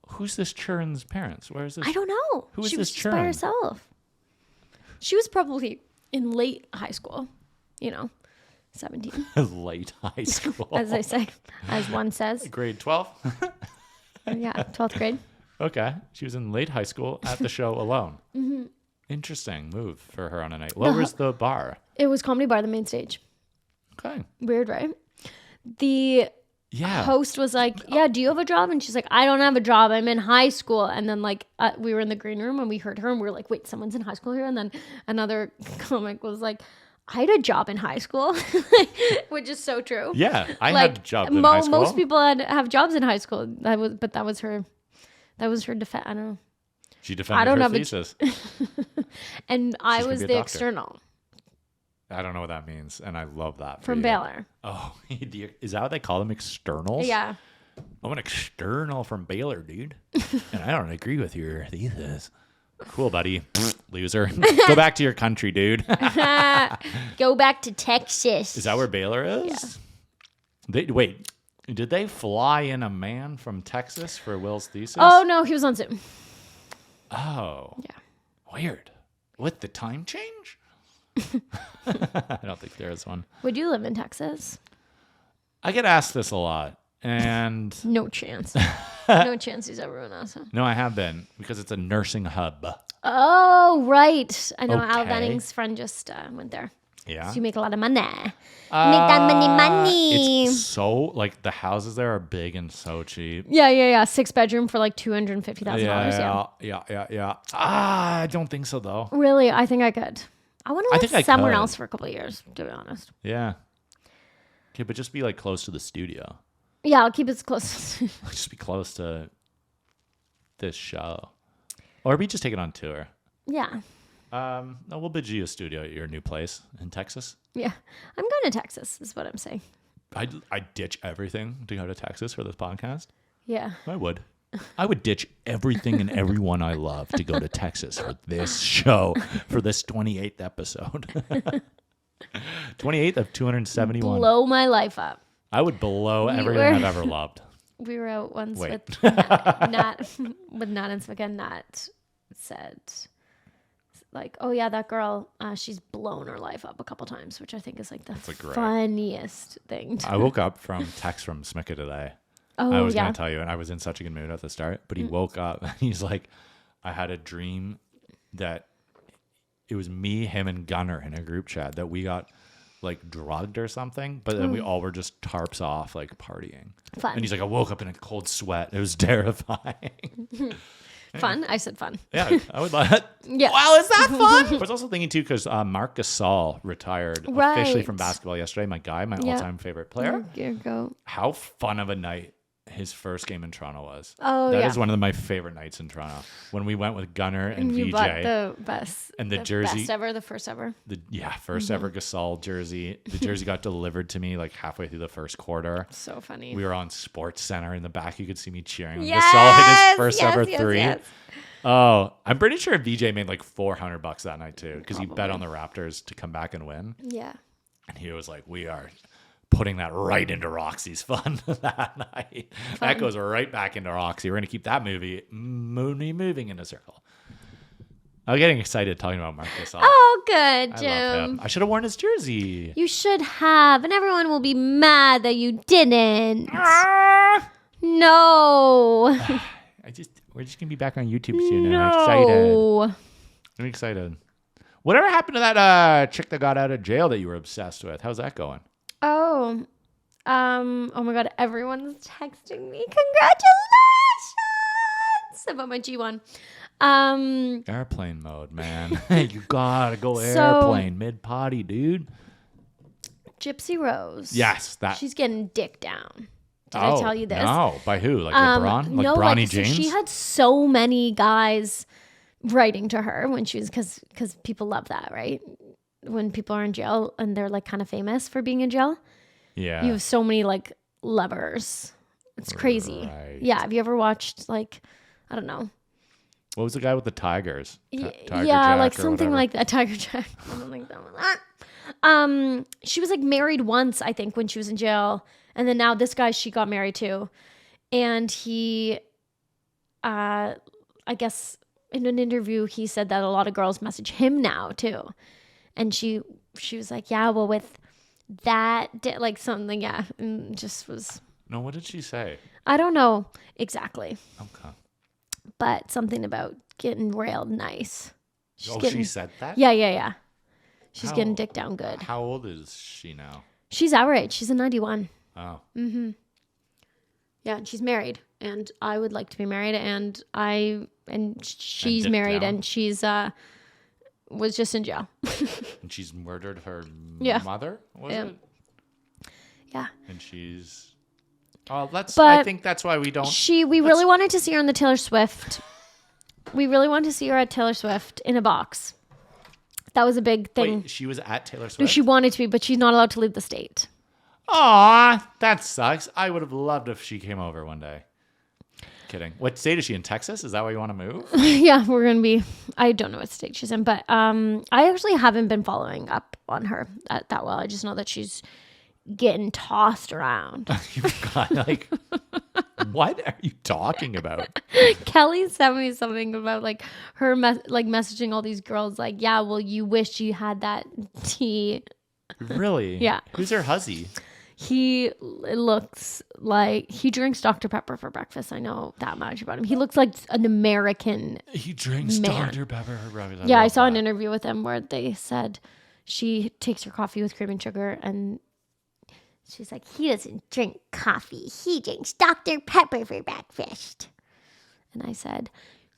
Who's this Churn's parents? Where is this? I don't know. Who is She this was just by Churn? herself. She was probably in late high school, 17, Late high school. as they say, as one says. Grade 12? Yeah, 12th grade. Okay. She was in late high school at the show alone. Mm-hmm. Interesting move for her on a night. Where was the bar? It was Comedy Bar, the main stage. Okay. Weird, right? The host was like, yeah, do you have a job? And she's like, I don't have a job. I'm in high school. And then like we were in the green room and we heard her and we were like, wait, someone's in high school here? And then another comic was like, I had a job in high school, which is so true. Yeah, I had jobs in high school. Most people have jobs in high school. But that was her defense. I don't know. She defended her thesis. And I She's was gonna the be a doctor. external I don't know what that means, and I love that for from you. Baylor. Oh, is that what they call them, externals? Yeah. I'm an external from Baylor, dude. And I don't agree with your thesis. Cool, buddy. Loser. Go back to your country, dude. Go back to Texas. Is that where Baylor is? Yeah. Wait, did they fly in a man from Texas for Will's thesis? Oh, no, he was on Zoom. Oh. Yeah. Weird. With the time change? I don't think there is one. Would you live in Texas? I get asked this a lot, and No chance. No chance he's ever in us. no, I have been, because it's a nursing hub. Oh, right. I know Al Okay. Venning's friend just went there. Yeah. So you make a lot of money. Make that money. It's so, like, the houses there are big and so cheap. Yeah. 6-bedroom for like $250,000. Yeah. I don't think so, though. Really? I think I could. I want to think I live somewhere could. else for a couple of years, to be honest. Yeah. Okay, but just be, like, close to the studio. Yeah, I'll keep it close. Just be close to this show. Or we just take it on tour. Yeah. No, we'll bid you a studio at your new place in Texas. Yeah. I'm going to Texas, is what I'm saying. I'd ditch everything to go to Texas for this podcast. Yeah. I would ditch everything and everyone I love to go to Texas for this show, for this 28th episode. 28th of 271. Blow my life up. I would blow everything I've ever loved. We were out once Wait. with Nat and Smith, and Nat said, like, oh yeah, that girl, she's blown her life up a couple times, which I think is like the funniest thing. I woke up from text from Smicka today. Oh, I was yeah. going to tell you, and I was in such a good mood at the start, but he woke up and he's like, I had a dream that it was me, him, and Gunner in a group chat that we got like drugged or something, but then we all were just tarps off, like partying. Fun. And he's like, I woke up in a cold sweat. It was terrifying. Fun? I said fun. Yeah, I would like that. Yeah. Wow, is that fun? I was also thinking too, because Marc Gasol retired officially from Right. basketball yesterday. My guy, my Yeah. all-time favorite player. Here you go. How fun of a night his first game in Toronto was. Oh, That yeah. is one of my favorite nights in Toronto. When we went with Gunner and You VJ. bought the best. And the jersey- Best ever, the first ever. First ever Gasol jersey. The jersey got delivered to me like halfway through the first quarter. So funny. We were on Sports Center in the back. You could see me cheering when Yes! Gasol hit his first Yes, ever yes, three. yes. Oh, I'm pretty sure VJ made like $400 that night too, because he bet on the Raptors to come back and win. Yeah. And he was like, we are putting that right into Roxy's fun that night. That goes right back into Roxy. We're going to keep that moving in a circle. I'm getting excited talking about Marc Gasol. Oh, good, I love Jim. him. I should have worn his jersey. You should have, and everyone will be mad that you didn't. No. We're just going to be back on YouTube soon. I'm excited. No. I'm excited. Whatever happened to that chick that got out of jail that you were obsessed with? How's that going? Oh. Oh my God. Everyone's texting me. Congratulations about my G1. Airplane mode, man. You gotta go airplane mid-potty, dude. Gypsy Rose. Yes, that. She's getting dick down. Did I tell you this? No, by who? Like LeBron? Like no, Bronny like, so James? she had so many guys writing to her when she was, because people love that, right? When people are in jail and they're like kind of famous for being in jail. Yeah. You have so many like lovers. It's crazy. Right. Yeah. Have you ever watched like, I don't know, What was the guy with the tigers? Tiger Yeah, Jack like or something whatever. like that. Tiger Jack. I don't think that one. She was like married once, I think, when she was in jail, and then now this guy she got married to, and he, I guess in an interview he said that a lot of girls message him now too, and she was like, yeah, well with that like something, yeah, and just was. No, what did she say? I don't know exactly, Okay. but something about getting railed nice. She said that? Yeah. She's getting dick down good. How old is she now? She's our age. She's a 91. Oh. Mm-hmm. Yeah, and she's married, and I would like to be married, and she's dick married, down? and she's was just in jail. And she's murdered her Yeah. mother? Was Yeah. it? Yeah. And she's... Oh, I But think that's why we don't... We really wanted to see her on the Taylor Swift. We really wanted to see her at Taylor Swift in a box. That was a big thing. Wait, she was at Taylor No, Swift? she wanted to be, but she's not allowed to leave the state. Aw, that sucks. I would have loved if she came over one day. Kidding. What state is she in? Texas? Is that where you want to move? Yeah, we're gonna be. I don't know what state she's in, but I actually haven't been following up on her that well. I just know that she's getting tossed around. You've got like, what are you talking about? Kelly sent me something about like her messaging all these girls like, yeah, well, you wish you had that tea. Really? Yeah. Who's her huzzy? He looks like he drinks Dr. Pepper for breakfast. I know that much about him. He looks like an American. He drinks Man. Dr. Pepper for breakfast. Yeah, I saw an interview with him where they said she takes her coffee with cream and sugar, and she's like, he doesn't drink coffee. He drinks Dr. Pepper for breakfast. And I said,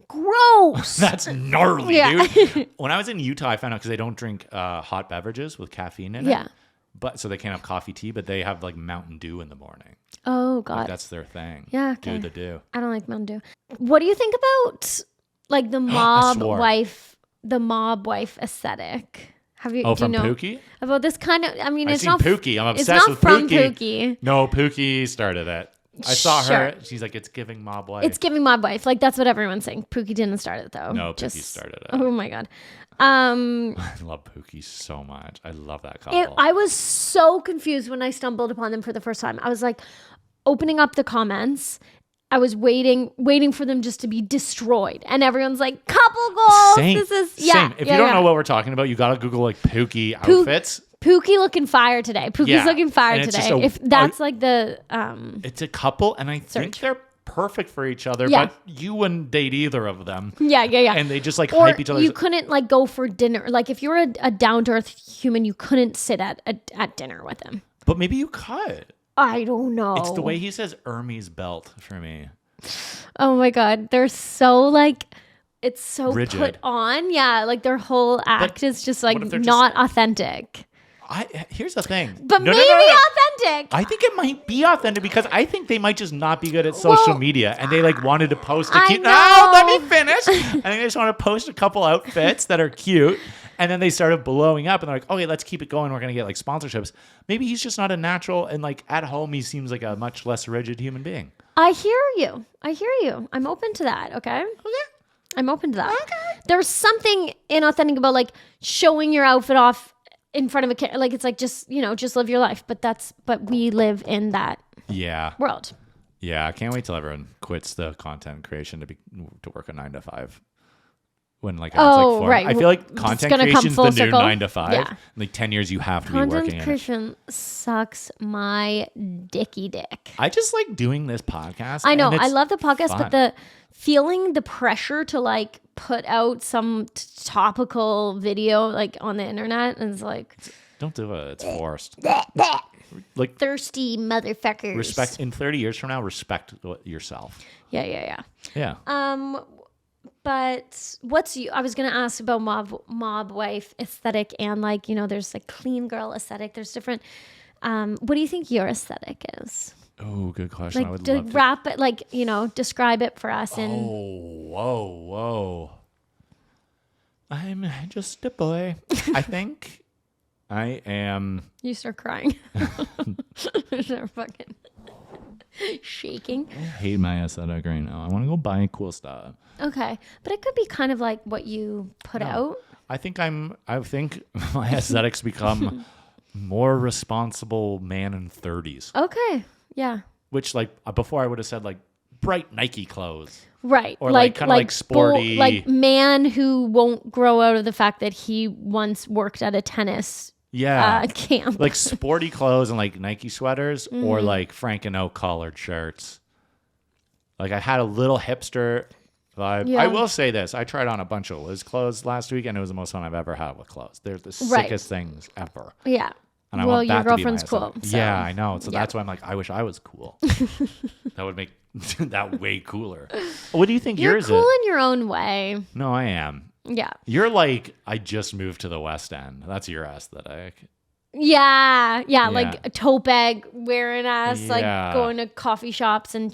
gross. That's gnarly, Yeah. dude. When I was in Utah, I found out because they don't drink hot beverages with caffeine in it. Yeah. But so they can't have coffee, tea, but they have like Mountain Dew in the morning. Oh, Like, God. that's their thing. Yeah, okay. Do the do. I don't like Mountain Dew. What do you think about like the swore. mob wife aesthetic? Have you? Oh, do you from know Pookie? about this kind of? I mean, I've it's seen not Pookie. I'm It's obsessed not with from Pookie. Pookie. No, Pookie started it. I saw her. Sure. She's like, it's giving mob wife. It's giving mob wife. Like that's what everyone's saying. Pookie didn't start it though. No, Pookie started it. Oh my God. I love Pookie so much. I love that couple. I was so confused when I stumbled upon them for the first time. I was like opening up the comments. I was waiting for them just to be destroyed. And everyone's like, couple goals. Same. This is, Same. If you don't know what we're talking about, you got to Google like Pookie outfits. Pookie looking fire today. Pookie's looking fire And it's today. just If that's like the, it's a couple, and I think they're perfect for each other, Yeah. but you wouldn't date either of them. yeah. And they just like Or hype each other. you couldn't like go for dinner. Like if you're a down to earth human, you couldn't sit at dinner with him. But maybe you could. I don't know. It's the way he says Hermes belt for me. Oh my God. They're so like, it's so Rigid. put on. Yeah. Like their whole act But is just like what if they're not authentic. Here's the thing. But No, no, maybe no, no. authentic. I think it might be authentic because I think they might just not be good at social Well, media, and they like wanted to post a I cute. know. No, let me finish. I think they just want to post a couple outfits that are cute, and then they started blowing up, and they're like, "Okay, let's keep it going. We're gonna get like sponsorships." Maybe he's just not a natural, and like at home, he seems like a much less rigid human being. I hear you. I'm open to that. Okay. I'm open to that. Okay. There's something inauthentic about like showing your outfit off in front of a camera. Like it's like just live your life. But we live in that Yeah, world. yeah. I can't wait till everyone quits the content creation to work a 9 to 5. When like Oh, it's like right. I feel like It's content gonna come creation's full the new circle. 9 to 5. Yeah. In like 10 years, you have to be working Content in it. creation sucks my dicky dick. I just like doing this podcast. I know. and it's I love the podcast, fun. but the feeling the pressure to like put out some topical video like on the internet is like Don't do it. It's forced. Like thirsty motherfuckers. respect in 30 years from now. Respect yourself. Yeah. Yeah. But I was gonna ask about mob wife aesthetic and like there's like clean girl aesthetic. There's different. What do you think your aesthetic is? Oh, good question. I Like would to love to. wrap it, like describe it for us. And Whoa. I'm just a boy. I think I am. you start crying. Start fucking. Shaking. I hate my aesthetic right now. I want to go buy cool stuff. Okay. But it could be kind of like what you put out. I think my aesthetics become more responsible man in 30s. Okay. Yeah. Which like before I would have said like bright Nike clothes. Right. Or like kind of like sporty. Like man who won't grow out of the fact that he once worked at a tennis camp. Like sporty clothes and like Nike sweaters or like Frank and Oak collared shirts. Like I had a little hipster vibe. Yeah. I will say this. I tried on a bunch of Liz clothes last week and it was the most fun I've ever had with clothes. They're the sickest things ever. Yeah. And I well, want that your to be my girlfriend's cool. aesthetic. So. Yeah, I know. So that's why I'm like, I wish I was cool. That would make that way cooler. What do you think You're yours cool is? in your own way. No, I am. Yeah. You're like, I just moved to the West End. That's your aesthetic. Yeah. Like a tote bag wearing ass, like Yeah. going to coffee shops and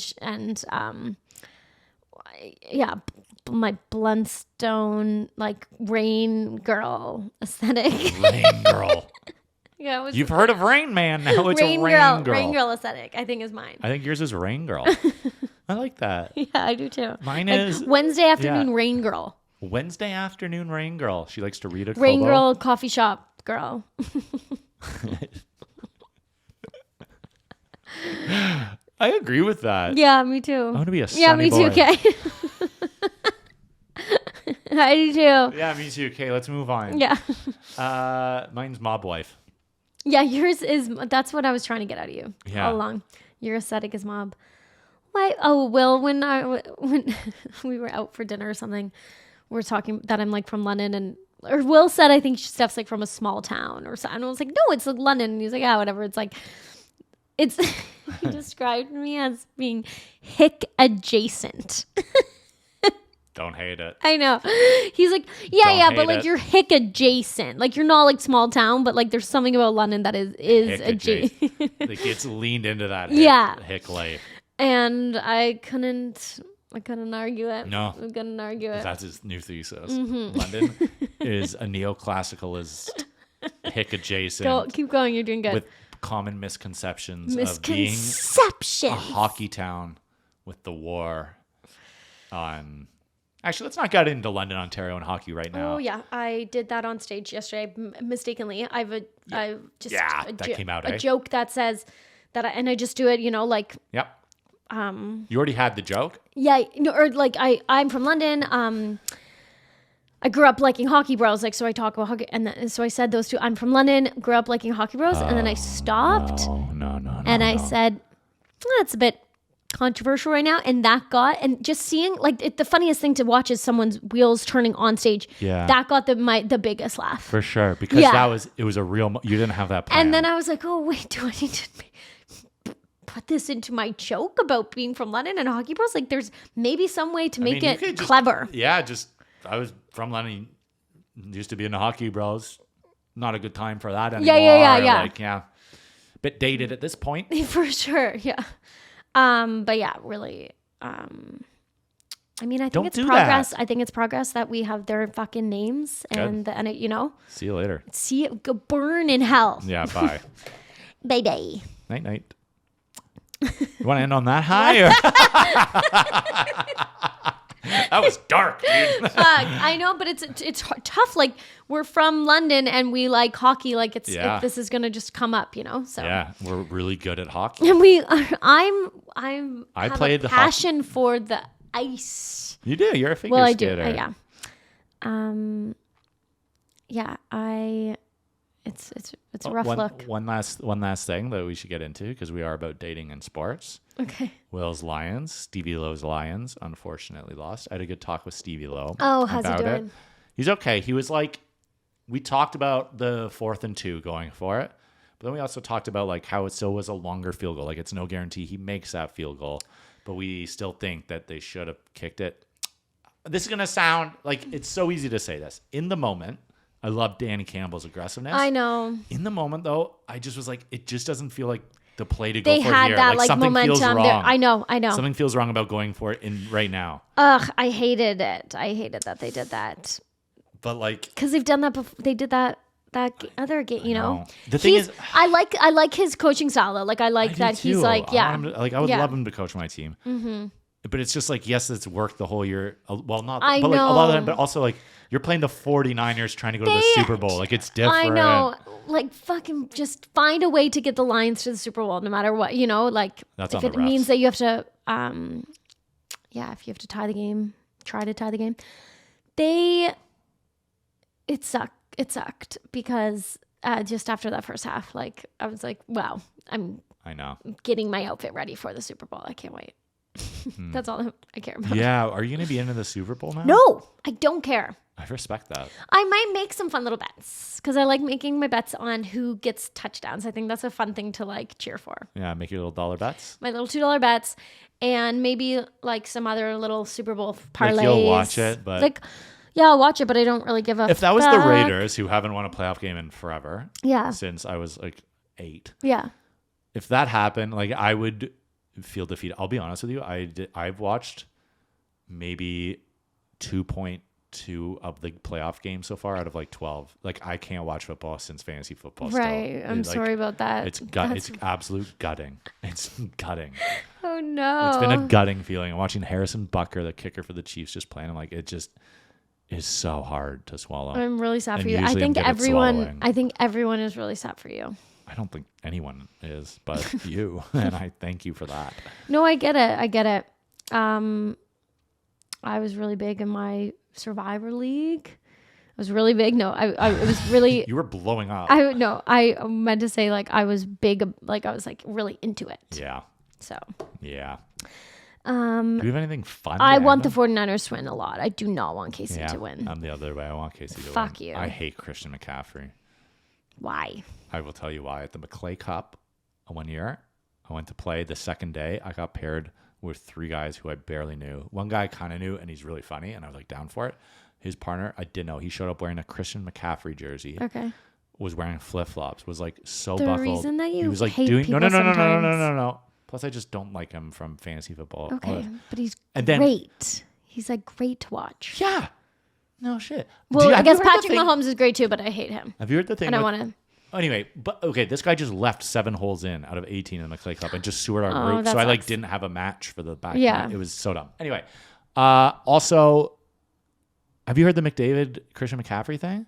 my Blundstone like rain girl aesthetic. Rain girl. Yeah, it was You've heard of Rain Man. Now it's rain a Rain Girl. Rain girl aesthetic, I think, is mine. I think yours is Rain Girl. I like that. Yeah, I do too. Mine like is Wednesday afternoon rain girl. Wednesday afternoon Rain Girl. She likes to read a Rain Kobo. girl coffee shop girl. I agree with that. Yeah, me too. I want to be a sunny Yeah, me boy. too, okay. I do too. Yeah, me too. Okay, let's move on. Yeah. Mine's Mob Wife. Yeah, yours is, that's what I was trying to get out of you Yeah. all along. Your aesthetic is mob. Why? Oh, Will, when we were out for dinner or something, we were talking that I'm like from London or Will said, I think Steph's like from a small town or something. And I was like, no, it's like London. And he's like, yeah, whatever. It's like, he described me as being hick adjacent. Don't hate it. I know. He's like, yeah, but hate like it. you're hick adjacent. Like you're not like small town, but like there's something about London that is Hick adjacent. Like it's leaned into that hick life. And I couldn't argue it. No. I couldn't argue it. That's his new thesis. Mm-hmm. London is a neoclassicalist hick adjacent. Keep going. You're doing good. With common misconceptions of being a hockey town with the war on. Actually, let's not get into London, Ontario, and hockey right now. Oh yeah, I did that on stage yesterday mistakenly. That came out. A joke that says that, I just do it. Like. Yep. You already had the joke. Yeah, or like I'm from London. I grew up liking Hockey Bros. Like, so I talk about hockey, and so I said those two. I'm from London, grew up liking Hockey Bros, and then I stopped. No. And I said, that's a bit controversial right now, and just seeing like the funniest thing to watch is someone's wheels turning on stage. Yeah, that got the biggest laugh for sure, because it was a real. You didn't have that plan. And then I was like, oh wait, do I need to put this into my joke about being from London and Hockey Bros? Like, there's maybe some way to make it clever. I was from London. Used to be in the Hockey Bros. Not a good time for that anymore. Yeah. Bit dated at this point. For sure, yeah. But yeah, really. I mean, I think it's progress. I think it's progress that we have their fucking names and See you later. See it go burn in hell. Yeah, bye. Bye. Night. You want to end on that high? That was dark, dude. I know, but it's tough. Like, we're from London and we like hockey. Like, this is gonna just come up, So yeah, we're really good at hockey. And I played a passion for the ice. You do. You're a figure skater. I do. It's a rough look. One last thing that we should get into, because we are about dating and sports. Okay. Will's Lions, Stevie Lowe's Lions, unfortunately lost. I had a good talk with Stevie Lowe. Oh, how's he doing? It. He's okay. He was like, we talked about the 4th and 2 going for it, but then we also talked about like how it still was a longer field goal. Like, it's no guarantee he makes that field goal, but we still think that they should have kicked it. This is gonna sound like it's so easy to say this in the moment. I love Danny Campbell's aggressiveness. I know. In the moment, though, I just was like, it just doesn't feel like the play to go they for had here. that like something momentum feels wrong. there. I know. Something feels wrong about going for it right now. Ugh, I hated it. I hated that they did that. But like, because they've done that before. They did that other game, you know. The thing is, I like his coaching style though. Like I like that too. he's like, I would love him to coach my team. Mm-hmm. But it's just like, yes, it's worked the whole year. Well, not, I but like a know. lot of them, but also like you're playing the 49ers trying to go to the Super Bowl. Like it's different. I know. Like fucking just find a way to get the Lions to the Super Bowl no matter what, you know, like That's if on it the refs. means that you have to, if you have to tie the game, try to tie the game. It sucked because just after that first half, like I was like, wow, I know. getting my outfit ready for the Super Bowl. I can't wait. That's all I care about. Yeah. Are you going to be into the Super Bowl now? No, I don't care. I respect that. I might make some fun little bets because I like making my bets on who gets touchdowns. I think that's a fun thing to like cheer for. Yeah. Make your little dollar bets. My little $2 bets and maybe like some other little Super Bowl parlays. Like you'll watch it, but like, yeah, I'll watch it, but I don't really give a if that was fuck. the Raiders, who haven't won a playoff game in forever, since I was like 8. Yeah. If that happened, like I would feel defeated. I'll be honest with you. I've watched maybe 2.2 of the playoff games so far out of like 12. Like I can't watch football since fantasy football. Right. Still. I'm sorry about that. It's absolute gutting. It's gutting. Oh no. It's been a gutting feeling. I'm watching Harrison Butker, the kicker for the Chiefs, just playing. I'm like, it just is so hard to swallow. I'm really sad And for you. I usually I'm think good at swallowing. everyone is really sad for you. I don't think anyone is, but you, and I thank you for that. No, I get it. I was really big in my Survivor League. I was really big. No, I was really. You were blowing up. I meant to say like I was big. Like I was like really into it. Yeah. So. Yeah. Do you have anything fun? I want the 49ers to win a lot. I do not want Casey to win. I'm the other way. I want Casey to win. Fuck you. I hate Christian McCaffrey. Why? I will tell you why. At the McClay Cup one year, I went to play. The second day, I got paired with 3 guys who I barely knew. One guy I kind of knew, and he's really funny, and I was like down for it. His partner, I didn't know. He showed up wearing a Christian McCaffrey jersey. Okay. Was wearing flip-flops. Was like so the buckled. reason that you he was like hate doing people no. sometimes. Plus, I just don't like him from fantasy football. Okay, but he's then, great. He's like great to watch. Yeah. No shit. Well, I guess Patrick Mahomes is great too, but I hate him. Have you heard the thing? And I want to. Anyway, but okay, this guy just left 7 holes in out of 18 in the McClay Cup and just sewered our group. So I like didn't have a match for the back. Yeah. It was so dumb. Anyway, also, have you heard the McDavid Christian McCaffrey thing?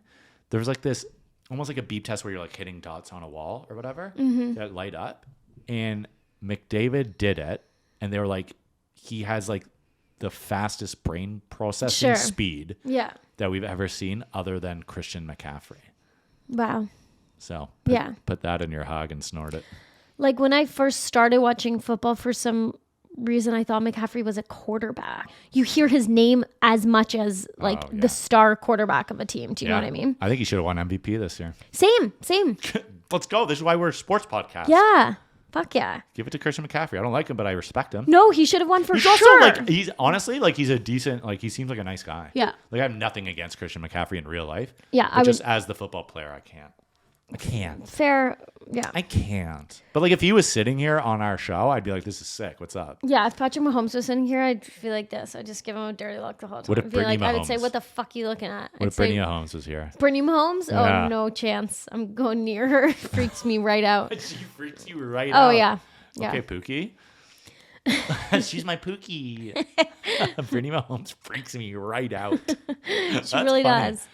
There was like this, almost like a beep test where you're like hitting dots on a wall or whatever that light up. And McDavid did it. And they were like, he has like the fastest brain processing speed that we've ever seen other than Christian McCaffrey. Wow. So Yeah. put that in your hug and snort it. Like when I first started watching football, for some reason I thought McCaffrey was a quarterback. You hear his name as much as like the star quarterback of a team. Do you know what I mean? I think he should have won MVP this year. Same. Let's go. This is why we're a sports podcast. Yeah. Fuck yeah. Give it to Christian McCaffrey. I don't like him, but I respect him. No, he should have won for sure. Like he's honestly like he's a decent, like he seems like a nice guy. Yeah. Like I have nothing against Christian McCaffrey in real life. Yeah, But just as the football player, I can't. Fair. Yeah. I can't. But like if he was sitting here on our show, I'd be like, this is sick. What's up? Yeah, if Patrick Mahomes was sitting here, I'd feel like this. I'd just give him a dirty look the whole time. What if Brittany I would say, Mahomes? what the fuck are you looking at? What if Brittany Mahomes was here? Brittany Mahomes? Yeah. Oh, no chance. I'm going near her. Freaks me right out. She freaks you right out. Oh, yeah. Okay, Pookie. She's my Pookie. Brittany Mahomes freaks me right out. She really does.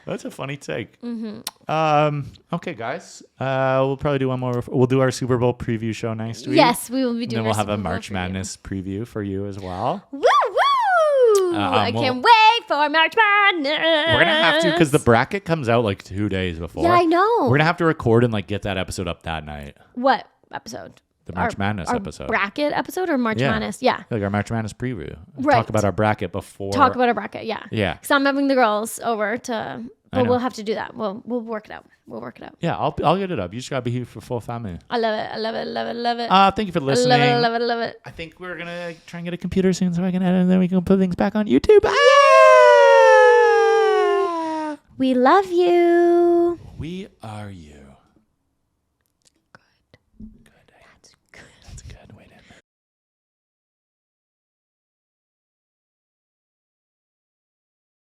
That's a funny take. Mm-hmm. Okay, guys. We'll probably do one more. We'll do our Super Bowl preview show next week. Yes, we will be doing. And then we'll have a March Madness preview for you as well. Woo woo! I can't wait for March Madness. We're gonna have to, because the bracket comes out like 2 days before. Yeah, I know. We're gonna have to record and like get that episode up that night. What episode? The March Madness episode. Bracket episode or March Madness? Yeah. Like our March Madness preview. Right. Talk about our bracket before. Talk about our bracket, yeah. Yeah. Because I'm having the girls over to, but we'll have to do that. We'll work it out. Yeah, I'll get it up. You just gotta be here for full family. I love it. Thank you for listening. I love it. I think we're gonna try and get a computer soon so I can edit and then we can put things back on YouTube. We love you. We are you.